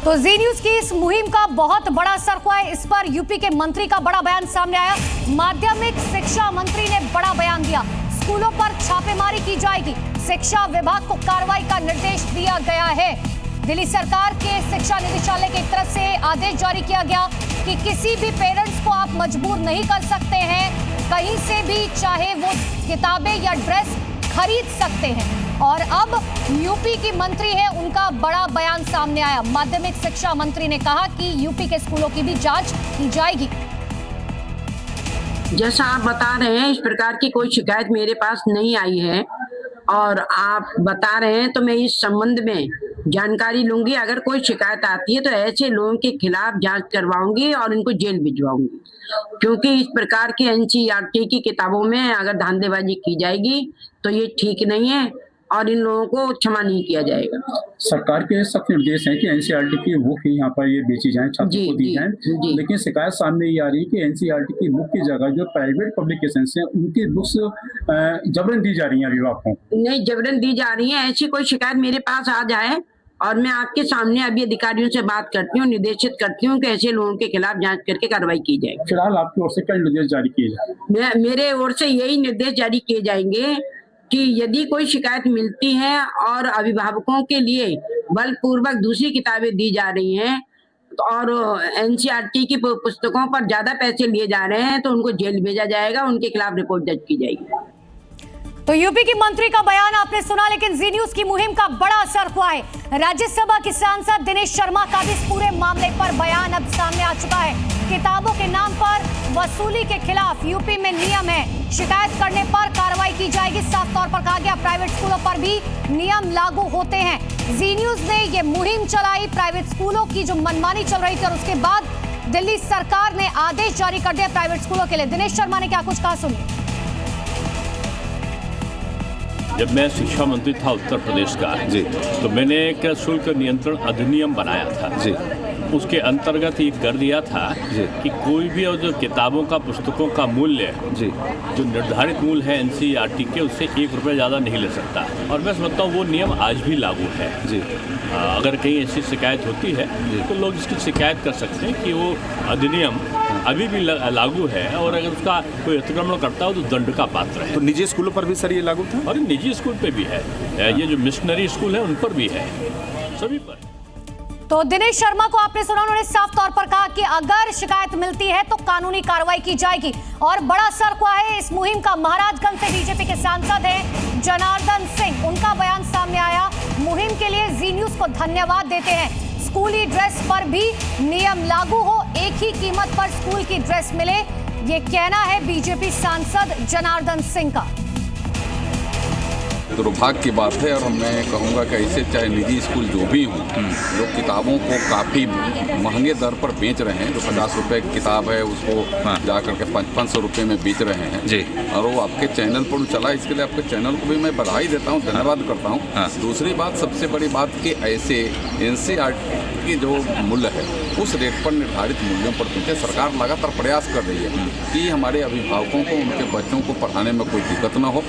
तो जी न्यूज की इस मुहिम का बहुत बड़ा असर हुआ है। इस पर यूपी के मंत्री का बड़ा बयान सामने आया। माध्यमिक शिक्षा मंत्री ने बड़ा बयान दिया। स्कूलों पर छापेमारी की जाएगी। शिक्षा विभाग को कार्रवाई का निर्देश दिया गया है। दिल्ली सरकार के शिक्षा निदेशालय की तरफ से आदेश जारी किया गया कि किसी भी पेरेंट्स को आप मजबूर नहीं कर सकते हैं, कहीं से भी चाहे वो किताबें या ड्रेस खरीद सकते हैं। और अब यूपी की मंत्री है, उनका बड़ा बयान सामने आया। माध्यमिक शिक्षा मंत्री ने कहा कि यूपी के स्कूलों की भी जांच की जाएगी। जैसा आप बता रहे हैं, इस प्रकार की कोई शिकायत मेरे पास नहीं आई है और आप बता रहे हैं तो मैं इस संबंध में जानकारी लूंगी। अगर कोई शिकायत आती है तो ऐसे लोगों के खिलाफ जांच करवाऊंगी और इनको जेल भिजवाऊंगी, क्योंकि इस प्रकार की एनसीईआरटी की किताबों में अगर धांधेबाजी की जाएगी तो ये ठीक नहीं है और इन लोगों को क्षमा नहीं किया जाएगा। सरकार के सख्त निर्देश हैं कि एनसीईआरटी की बुक ही यहाँ पर ये बेची जाए, छात्रों को दी जाए, लेकिन शिकायत सामने ये आ रही है कि एनसीईआरटी की बुक की जगह जो प्राइवेट पब्लिकेशन हैं उनकी बुक्स जबरन दी जा रही हैं अभिभावकों को। नहीं, जबरन दी जा रही है। ऐसी कोई शिकायत मेरे पास आ जाए और मैं आपके सामने अभी अधिकारियों से बात करती हूँ, निर्देशित करती हूँ कि ऐसे लोगों के खिलाफ जांच करके कार्रवाई की जाए। फिलहाल आपकी ओर से क्या निर्देश जारी किए जाए? मेरे ओर से यही निर्देश जारी किए जाएंगे कि यदि कोई शिकायत मिलती है और अभिभावकों के लिए बलपूर्वक दूसरी किताबें दी जा रही हैं और एनसीईआरटी की पुस्तकों पर ज्यादा पैसे लिए जा रहे हैं तो उनको जेल भेजा जाएगा, उनके खिलाफ रिपोर्ट दर्ज की जाएगी। तो यूपी की मंत्री का बयान आपने सुना, लेकिन जी न्यूज की मुहिम का बड़ा असर हुआ है। राज्यसभा के सांसद दिनेश शर्मा का भी इस पूरे मामले पर बयान अब सामने आ चुका है। किताबों के नाम पर वसूली के खिलाफ यूपी में नियम है, शिकायत करने पर कार्रवाई की जाएगी। साफ तौर पर कहा गया प्राइवेट स्कूलों पर भी नियम लागू होते हैं। जी न्यूज ने ये मुहिम चलाई प्राइवेट स्कूलों की जो मनमानी चल रही थी, और उसके बाद दिल्ली सरकार ने आदेश जारी कर दिया प्राइवेट स्कूलों के लिए। दिनेश शर्मा ने क्या कुछ कहा, सुनिए। जब मैं शिक्षा मंत्री था उत्तर प्रदेश का जी, तो मैंने एक शुल्क नियंत्रण अधिनियम बनाया था जी। उसके अंतर्गत ये कर दिया था जी कि कोई भी जो किताबों का पुस्तकों का मूल्य जी, जो निर्धारित मूल्य है एनसीईआरटी के, उससे 1 रुपये ज़्यादा नहीं ले सकता। और मैं समझता हूँ वो नियम आज भी लागू है जी। अगर कहीं ऐसी शिकायत होती है तो लोग इसकी शिकायत कर सकते हैं कि वो अधिनियम अभी भी लागू है और अगर उसका कोई अतिक्रमण करता हो तो दंड का पात्र है। तो निजी स्कूलों पर भी सर ये लागू था? और निजी स्कूल पे भी है, ये जो मिशनरी स्कूल है उन पर भी है, सभी पर। तो दिनेश शर्मा को आपने सुना, उन्होंने साफ तौर पर कहा कि अगर शिकायत मिलती है तो कानूनी कार्रवाई की जाएगी। और बड़ा असर हुआ है इस मुहिम का। महाराजगंज से बीजेपी के सांसद हैं जनार्दन सिंह, उनका बयान सामने आया। मुहिम के लिए जी न्यूज को धन्यवाद देते हैं। स्कूली ड्रेस पर भी नियम लागू हो, एक ही कीमत पर स्कूल की ड्रेस मिले, ये कहना है बीजेपी सांसद जनार्दन सिंह का। दुर्भाग्य की बात है और मैं कहूँगा कि ऐसे चाहे निजी स्कूल जो भी हों, जो किताबों को काफ़ी महंगे दर पर बेच रहे हैं, जो 50 रुपये की किताब है उसको जाकर के 500 रुपये में बेच रहे हैं जी, और वो आपके चैनल पर चला, इसके लिए आपके चैनल को भी मैं बधाई देता हूँ, धन्यवाद करता हूँ। दूसरी बात, सबसे बड़ी बात कि ऐसे एनसीईआरटी की जो मूल्य है उस रेट पर निर्धारित मूल्यों पर बेचे। सरकार लगातार प्रयास कर रही है कि हमारे अभिभावकों को उनके बच्चों को पढ़ाने में कोई दिक्कत न हो।